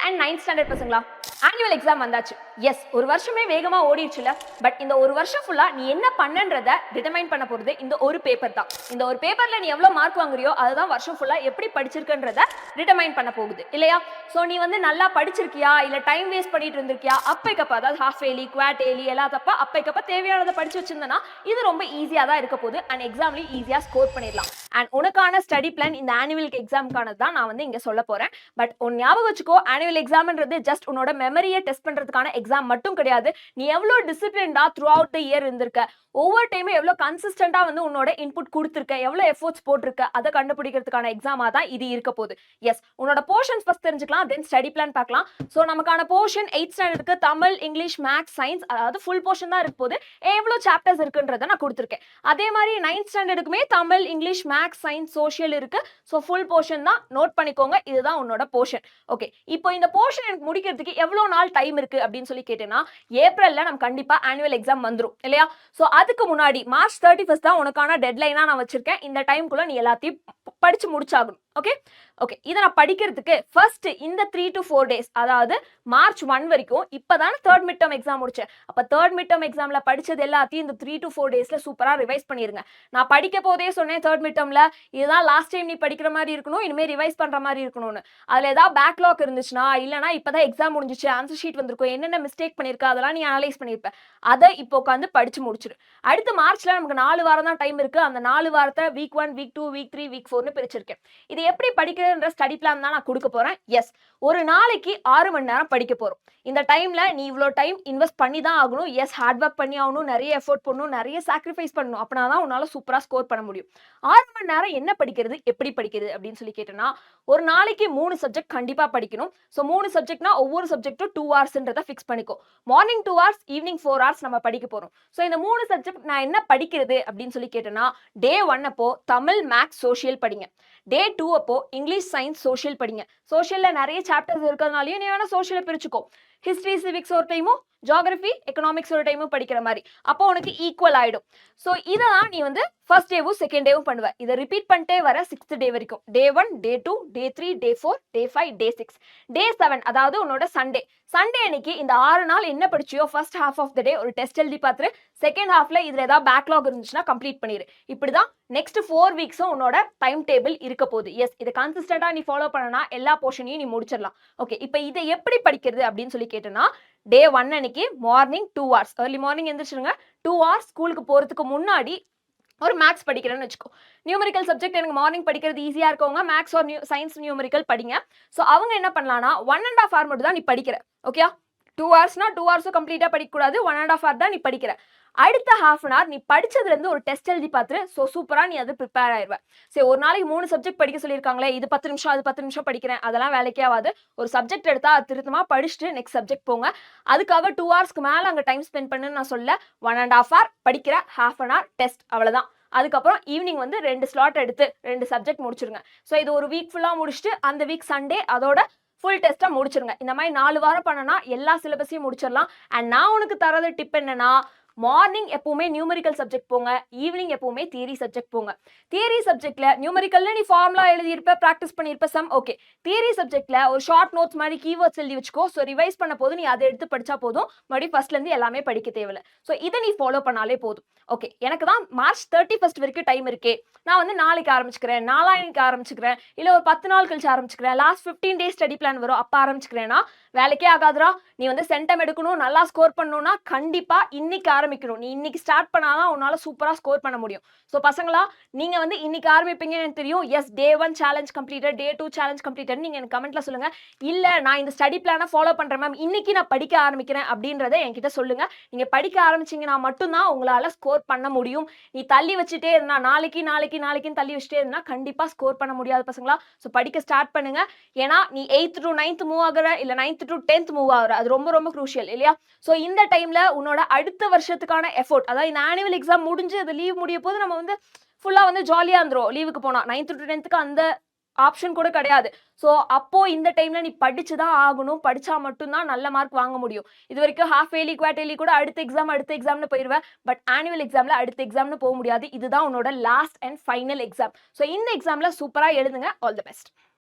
And 9th standard பசங்களா, annual exam வந்தாச்சு. S, ஒரு வருஷமே வேகமா ஓடிடுச்சுல. பட் இந்த ஒரு வருஷம் ஃபுல்லா நீ என்ன பண்ணன்றத டிட்டர்மைன் பண்ண போறது இந்த ஒரு பேப்பர் தான். இந்த ஒரு பேப்பர்ல நீ எவ்வளவு மார்க் வாங்குறியோ அதுதான் வருஷம் ஃபுல்லா எப்படி படிச்சிருக்கன்றத டிட்டர்மைன் பண்ண போகுது இல்லையா? ஸோ நீ வந்து நல்லா படிச்சிருக்கியா, இல்ல டைம் வேஸ்ட் பண்ணிட்டு இருந்திருக்கியா, அப்பைக்கப்ப அதாவது ஹாஃப் ஏலி, குவாட் ஏலி எல்லாத்தப்ப அப்பைக்கப்ப தேவையானதை படிச்சு வச்சிருந்தனா இது ரொம்ப ஈஸியா தான் இருக்க போகுது. அண்ட் எக்ஸாம்லயும் ஈஸியா ஸ்கோர் பண்ணிடலாம். அண்ட் உனக்கான ஸ்டடி பிளான் இந்த ஆனுவல் எக்ஸாமுக்கானது தான் நான் வந்து இங்க சொல்ல போறேன். பட் உன் ஞாபகம் வச்சுக்கோ, ஆனுவல் எக்ஸாம்ன்றது ஜஸ்ட் உன்னோட மெமரியை டெஸ்ட் பண்றதுக்கான எக்ஸாம் மட்டும் கிடையாது. நீ எவ்வளவு டிசிப்ளின்டா த்ரூ அவுட் த இயர் இருந்திருக்க, ஒவ்வொரு டைமும் எவ்வளவு கன்சிஸ்டன்டா வந்து உன்னோட இன்புட் கொடுத்திருக்க, எவ்வளவு எஃபோர்ட்ஸ் போட்டிருக்க, அதை கண்டுபிடிக்கிறதுக்கான எக்ஸாமா தான் இது இருக்க போகுது. எஸ், உன்னோட போர்ஷன்ஸ் ஃபர்ஸ்ட் தெரிஞ்சுக்கலாம், தென் ஸ்டடி பிளான் பார்க்கலாம். ஸோ நமக்கான போர்ஷன் 8th ஸ்டாண்டர்டுக்கு தமிழ், இங்கிலீஷ், மேக்ஸ், சயின்ஸ், அதாவது ஃபுல் போர்ஷன் தான் இருக்க போது. எவ்வளவு சாப்டர்ஸ் இருக்குன்றத நான் கொடுத்துருக்கேன். அதே மாதிரி 9th ஸ்டாண்டர்டுக்குமே Tamil, English, maths, science, social இருக்கு. ஸோ ஃபுல் போர்ஷன் தான், நோட் பண்ணிக்கோங்க. இதுதான் உன்னோட போர்ஷன். ஓகே, இப்போ இந்த போர்ஷன் எனக்கு முடிக்கிறதுக்கு எவ்வளவு நாள் டைம் இருக்கு அப்படின்னு சொல்லி கேட்டேன்னா, ஏப்ரல்ல நம்ம கண்டிப்பா ஆனுவல் எக்ஸாம் வந்துரும் இல்லையா? சோ அதுக்கு முன்னாடி மார்ச் 31 தான் உனக்கான டெட்லைனா நான் வச்சிருக்கேன். இந்த டைம்க்குள்ள நீ எல்லாத்தையும் படிச்சு முடிச்சாகணும். ஓகே ஓகே, இதை நான் படிக்கிறதுக்கு ஃபர்ஸ்ட் இந்த 3 to 4 டேஸ், அதாவது மார்ச் 1 வரைக்கும் இப்பதான் தேர்ட் மிட் டர்ம் எக்ஸாம் முடிச்சேன். அப்ப தேர்ட் மிட் டர்ம் எக்ஸாம்ல படிச்சது எல்லாத்தையும் இந்த 3 to 4 டேஸ்ல சூப்பரா ரிவைஸ் பண்ணிருங்க. நான் படிக்க போதே சொன்னேன் தேர்ட் மிட் டர்ம்ல இதுதான் லாஸ்ட் டைம் நீ படிக்கிற மாதிரி இருக்கணும், இனிமே ரிவைஸ் பண்ற மாதிரி இருக்கணும்னு. அதுல ஏதாவது பேக்லாக் இருந்துச்சுன்னா, இல்லனா இப்பதான் எக்ஸாம் முடிஞ்சிச்சு, ஆன்சர் ஷீட் வந்திருக்கும், என்னென்ன மிஸ்டேக் பண்ணிருக்க அதெல்லாம் நீ அனலைஸ் பண்ணிருப்ப. அதை இப்போ உட்காந்து படிச்சு முடிச்சிரு. அடுத்து மார்ச்ல நமக்கு 4 வாரம் தான் டைம் இருக்கு. அந்த 4 வாரத்தை வீக் 1, வீக் 2, வீக் 3, வீக் 4னு பிரிச்சிருக்கேன். இது எப்படி படிக்கிறதுன்ற ஸ்டடி பிளான் தான் நான் கொடுக்க போறேன். எஸ், ஒரு நாளைக்கு 6 மணி நேரம் படிக்க போறோம். இந்த டைம்ல நீ இவ்வளோ டைம் இன்வெஸ்ட் பண்ணி தான் ஆகணும். எஸ், ஹார்ட் ஒர்க் பண்ணி ஆகணும், நிறைய எஃபோர்ட் பண்ணணும், நிறைய சாக்ரிஃபைஸ் பண்ணணும். அப்படின்னா தான் உன்னால சூப்பரா ஸ்கோர் பண்ண முடியும். 6 மணி நேரம் என்ன படிக்கிறது, எப்படி படிக்கிறது அப்படின்னு சொல்லி கேட்டேன்னா, ஒரு நாளைக்கு 3 சப்ஜெக்ட் கண்டிப்பா படிக்கணும். ஸோ 3 சப்ஜெக்ட்னா ஒவ்வொரு சப்ஜெக்டும் 2 ஹவர்ஸ்ன்றதை ஃபிக்ஸ் பண்ணிக்கோ. மார்னிங் 2 ஹவர்ஸ், ஈவினிங் 4 ஹவர்ஸ் நம்ம படிக்க போறோம். ஸோ இந்த 3 சப்ஜெக்ட் நான் என்ன படிக்கிறது அப்படின்னு சொல்லி கேட்டேன்னா, டே 1 அப்போ தமிழ், மேக்ஸ், சோஷியல் படிங்க. டே 2 அப்போ இங்கிலீஷ், சயின்ஸ், சோஷியல் படிங்க. சோஷியல்ல நிறைய சாப்டர்ஸ் இருக்கிறதுனாலயும் நீ வேணா சோஷியலை பிரிச்சுக்கோ. ஹிஸ்டரி, சிவிக்ஸ் ஒரு டைமும், ஜியோகிராஃபி, எக்கனாமிக்ஸ் ஒரு டைமும் படிக்கிற மாதிரி. அப்போ உனக்கு ஈக்குவல் ஆயிடும். ஸோ இதான் நீ வந்து ஃபர்ஸ்ட் டேவும் செகண்ட் டேவும் பண்ணுவ. இதை ரிப்பீட் பண்ணிட்டே வர 6th டே வரைக்கும். டே 1, டே 2, டே 3, டே 4, டே 5, டே 6, டே 7, அதாவது உன்னோட சண்டே. சண்டே அன்னைக்கு இந்த 6 நாள் என்ன படிச்சியோ ஃபர்ஸ்ட் ஹாஃப் ஆஃப் த டே ஒரு டெஸ்ட் எழுதி பார்த்துரு. செகண்ட் ஹாஃப்ல இதுல ஏதாவது பேக்லாக் இருந்துச்சுன்னா கம்ப்ளீட் பண்ணிரு. இப்படிதான் நெக்ஸ்ட் 4 வீக்ஸும் உன்னோட டைம் டேபிள் இருக்க போகுது. எஸ், இதை கன்சிஸ்டன்டா நீ ஃபாலோ பண்ணனா எல்லா போர்ஷனையும் நீ முடிச்சிடலாம். ஓகே, இப்போ இதை எப்படி படிக்கிறது அப்படின்னு சொல்லி கேட்டேன்னா, டே 1 அன்னைக்கு மார்னிங் 2 ஹவர்ஸ், ஏர்லி மார்னிங் எந்திரிச்சிருங்க. 2 ஹவர்ஸ் ஸ்கூலுக்கு போறதுக்கு முன்னாடி ஒரு மேக்ஸ் படிக்கிறேன்னு வச்சுக்கோ. நியூமரிக்கல் சப்ஜெக்ட் எனக்கு மார்னிங் படிக்கிறது ஈஸியா இருக்கவங்க மேக்ஸ் ஆர் சயின்ஸ் நியூமரிக்கல் படிங்க. ஸோ அவங்க என்ன பண்ணலாம்னா 1.5 hour மட்டும் தான் நீ படிக்கிற. ஓகே, 2 ஹவர்ஸ்னா 2 ஹவர்ஸும் கம்ப்ளீட்டா படிக்கக்கூடாது. 1.5 hour தான் நீ படிக்கிற. அடுத்த ஹாஃப் அன் ஹவர் நீ படிச்சதுல இருந்து ஒரு டெஸ்ட் எழுதி பார்த்துரு. ஸோ சூப்பரா நீ அது ப்ரிப்பேர் ஆயிடுவ. சரி, ஒரு நாளைக்கு 3 சப்ஜெக்ட் படிக்க சொல்லியிருக்காங்களே, இது 10 நிமிஷம், அது 10 நிமிஷம் படிக்கிறேன், அதெல்லாம் வேலைக்கே ஆகாது. ஒரு சப்ஜெக்ட் எடுத்தா அது திருத்தமா படிச்சுட்டு நெக்ஸ்ட் சப்ஜெக்ட் போங்க. அதுக்காக 2 ஹவர்ஸ்க்கு மேல அங்க டைம் ஸ்பெண்ட் பண்ணுன்னு நான் சொல்ல. 1.5 hour படிக்கிற, ஹாஃப் அன் ஹவர் டெஸ்ட், அவ்வளவுதான். அதுக்கப்புறம் ஈவினிங் வந்து 2 ஸ்லாட் எடுத்து 2 சப்ஜெக்ட் முடிச்சிருங்க. ஸோ இது ஒரு வீக் ஃபுல்லா முடிச்சுட்டு அந்த வீக் சண்டே அதோட ஃபுல் டெஸ்ட்டா முடிச்சிருங்க. இந்த மாதிரி 4 வாரம் பண்ணனா எல்லா சிலபஸையும் முடிச்சிடலாம். அண்ட் நான் உனக்கு தரது டிப் என்னன்னா, மார்னிங் எப்பவுமே நியூமரிக்கல் சப்ஜெக்ட் போங்க, ஈவினிங் எப்பவுமே தியரி சப்ஜெக்ட் போங்க. தியரி சப்ஜெக்ட்ல நியூமரிக்கல்ல நீ ஃபார்முலா எழுதியிருப்ப, ப்ராக்டிஸ் பண்ணியிருப்ப சம், ஓகே. தியரி சப்ஜெக்ட்ல ஒரு ஷார்ட் நோட்ஸ் மாதிரி கீவேர்ட்ஸ் எழுதி வச்சுக்கோ. ஸோ ரிவைஸ் பண்ண போது நீ அதை எடுத்து படிச்சா போதும். மறுபடியும் ஃபர்ஸ்ட்ல இருந்து எல்லாமே படிக்க தேவையில்ல. ஸோ இதை நீ ஃபாலோ பண்ணாலே போதும். ஓகே, எனக்கு தான் மார்ச் 31 வரைக்கும் டைம் இருக்கே, நான் வந்து நாளைக்கு ஆரம்பிச்சுக்கிறேன், நாளான்னைக்கு ஆரம்பிச்சுக்கிறேன், இல்ல ஒரு 10 நாள் கழிச்சு ஆரம்பிச்சுக்கிறேன், லாஸ்ட் 15 டேஸ் ஸ்டடி பிளான் வரும் அப்ப ஆரம்பிச்சுக்கிறேன்னா வேலைக்கே ஆகாதுரா. நீ வந்து சென்டம் எடுக்கணும், நல்லா ஸ்கோர் பண்ணணும்னா கண்டிப்பா இன்னைக்கு ஆரம்பிக்கணும். நீ இன்னைக்கு ஸ்டார்ட் பண்ணாதான் உன்னால சூப்பரா ஸ்கோர் பண்ண முடியும். ஸோ பசங்களா, நீங்க வந்து இன்னைக்கு ஆரம்பிப்பீங்கன்னு எனக்கு தெரியும். எஸ், டே 1 சேலஞ்ச் கம்ப்ளீட்டட், டே 2 சேலஞ்ச் கம்ப்ளீட்டட் நீங்க எனக்கு கமெண்ட்ல சொல்லுங்க. இல்ல நான் இந்த ஸ்டடி பிளானை ஃபாலோ பண்றேன் மேம், இன்னைக்கு நான் படிக்க ஆரம்பிக்கிறேன் அப்படின்றத என்கிட்ட சொல்லுங்க. நீங்க படிக்க ஆரம்பிச்சீங்கன்னா மட்டும்தான் உங்களால ஸ்கோர் பண்ண முடியும். நீ தள்ளி வச்சுட்டே இருந்தா, நாளைக்கு நாளைக்கு நாளைக்குன்னு தள்ளி வச்சுட்டே இருந்தா கண்டிப்பா ஸ்கோர் பண்ண முடியாது பசங்களா. ஸோ படிக்க ஸ்டார்ட் பண்ணுங்க. ஏன்னா நீ 8th to 9th மூவ் ஆகுற, இல்ல 9th to 10th மூவ் ஆகுற, அது ரொம்ப ரொம்ப குரூஷியல் இல்லையா? ஸோ இந்த டைம்ல உன்னோட அடுத்த வருஷத்துக்கான எஃபோர்ட், அதாவது இந்த ஆனுவல் எக்ஸாம் முடிஞ்சு அது லீவ் முடிய போது நம்ம வந்து ஃபுல்லா வந்து ஜாலியா இருந்துரும். லீவுக்கு போனா 9th to 10th அந்த ஆப்ஷன் கூட கிடையாது. ஸோ அப்போ இந்த டைம்ல நீ படிச்சுதான் ஆகணும். படிச்சா மட்டும்தான் நல்ல மார்க் வாங்க முடியும். இது வரைக்கும் ஹாஃப் ஏலி, குவார்ட் ஏலி கூட அடுத்த எக்ஸாம்னு போயிருவேன். பட் ஆனுவல் எக்ஸாம்ல அடுத்த எக்ஸாம்னு போக முடியாது. இதுதான் உன்னோட last and final exam. So இந்த எக்ஸாம்ல சூப்பரா எழுதுங்க. All the best.